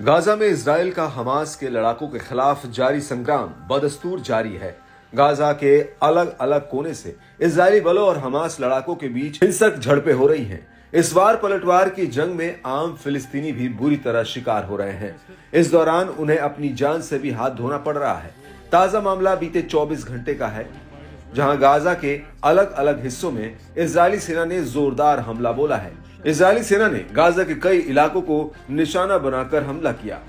Gaza में Israel का Hamas के लड़ाकों के खिलाफ जारी संग्राम बदस्तूर जारी है। गाजा के अलग अलग कोने से इजरायली बलों और हमास लड़ाकों के बीच हिंसक झड़पें हो रही हैं। इस वार पलटवार की जंग में आम फिलिस्तीनी भी बुरी तरह शिकार हो रहे हैं। इस दौरान उन्हें अपनी जान से भी हाथ धोना पड़ रहा है। ताजा मामला बीते 24 घंटे का है, जहां गाजा के अलग अलग हिस्सों में इजरायली सेना ने जोरदार हमला बोला है। इजरायली सेना ने गाजा के कई इलाकों को निशाना बनाकर हमला किया।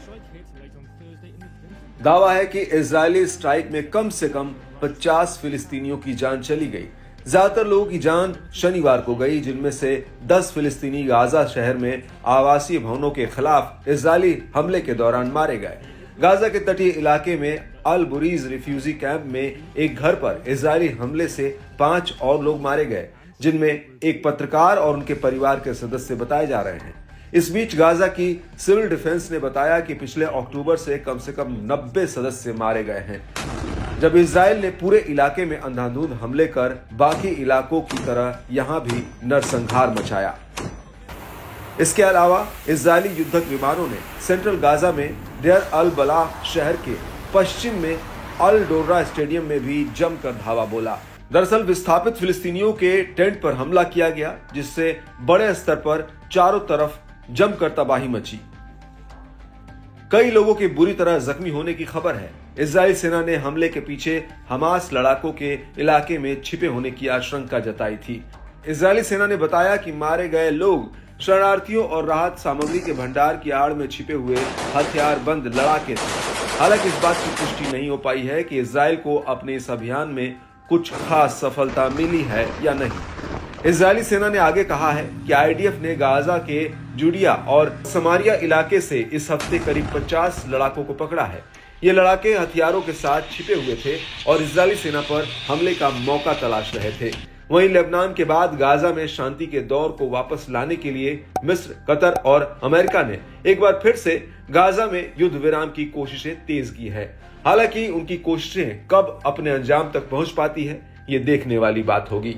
दावा है कि इजरायली स्ट्राइक में कम से कम 50 फिलिस्तीनियों की जान चली गई। ज्यादातर लोगों की जान शनिवार को गई, जिनमें से 10 फिलिस्तीनी गाजा शहर में आवासीय भवनों के खिलाफ इजरायली हमले के दौरान मारे गए। गाजा के तटीय इलाके में अल बुरीज रिफ्यूजी कैंप में एक घर पर इजरायली हमले से 5 और लोग मारे गए, जिनमें एक पत्रकार और उनके परिवार के सदस्य बताए जा रहे हैं। इस बीच गाजा की सिविल डिफेंस ने बताया कि पिछले अक्टूबर से कम 90 सदस्य मारे गए हैं, जब इजराइल ने पूरे इलाके में अंधाधुंध हमले कर बाकी इलाकों की तरह यहां भी नरसंहार मचाया। इसके अलावा इजरायली युद्धक विमानों ने सेंट्रल गाजा में डेर अल बलाह शहर के पश्चिम में अल डोरा स्टेडियम में भी जमकर धावा बोला। दरअसल विस्थापित फिलिस्तीनियों के टेंट पर हमला किया गया, जिससे बड़े स्तर पर चारों तरफ जमकर तबाही मची। कई लोगों के बुरी तरह जख्मी होने की खबर है। इजराइल सेना ने हमले के पीछे हमास लड़ाकों के इलाके में छिपे होने की आशंका जताई थी। इजरायली सेना ने बताया कि मारे गए लोग शरणार्थियों और राहत सामग्री के भंडार की आड़ में छिपे हुए हथियारबंद लड़ाके थे। हालांकि इस बात की पुष्टि नहीं हो पाई है कि इजराइल को अपने इस अभियान में कुछ खास सफलता मिली है या नहीं। इजरायली सेना ने आगे कहा है कि आईडीएफ ने गाजा के जुडिया और समारिया इलाके से इस हफ्ते करीब 50 लड़ाकों को पकड़ा है। ये लड़ाके हथियारों के साथ छिपे हुए थे और इजरायली सेना पर हमले का मौका तलाश रहे थे। वहीं लेबनान के बाद गाजा में शांति के दौर को वापस लाने के लिए मिस्र, कतर और अमेरिका ने एक बार फिर से गाजा में युद्ध विराम की कोशिशें तेज की है। हालांकि उनकी कोशिशें कब अपने अंजाम तक पहुंच पाती है, ये देखने वाली बात होगी।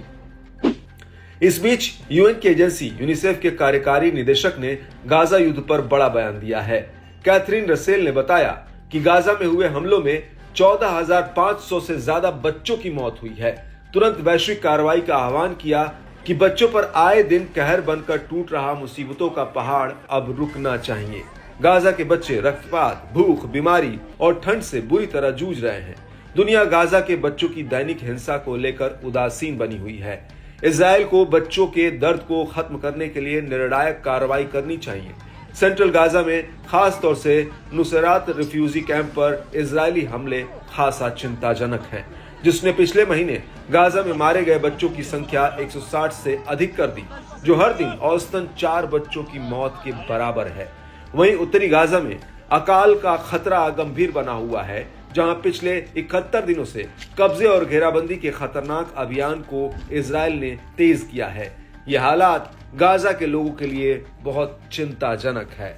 इस बीच यूएन की एजेंसी यूनिसेफ के कार्यकारी निदेशक ने गाजा युद्ध पर बड़ा बयान दिया है। कैथरीन रसेल ने बताया कि गाजा में हुए हमलों में 14,500 से ज्यादा बच्चों की मौत हुई है। तुरंत वैश्विक कार्रवाई का आह्वान किया कि बच्चों पर आए दिन कहर बनकर टूट रहा मुसीबतों का पहाड़ अब रुकना चाहिए। गाजा के बच्चे रक्तपात, भूख, बीमारी और ठंड से बुरी तरह जूझ रहे हैं। दुनिया गाजा के बच्चों की दैनिक हिंसा को लेकर उदासीन बनी हुई है। इजराइल को बच्चों के दर्द को खत्म करने के लिए निर्णायक कार्रवाई करनी चाहिए। सेंट्रल गाजा में खास तौर से नुसैरात रिफ्यूजी कैंप पर इजरायली हमले खासा चिंताजनक हैं, जिसने पिछले महीने गाजा में मारे गए बच्चों की संख्या 160 से अधिक कर दी, जो हर दिन औसतन 4 बच्चों की मौत के बराबर है। वहीं उत्तरी गाजा में अकाल का खतरा गंभीर बना हुआ है, जहां पिछले 71 दिनों से कब्जे और घेराबंदी के खतरनाक अभियान को इजराइल ने तेज किया है। यह हालात गाजा के लोगों के लिए बहुत चिंताजनक है।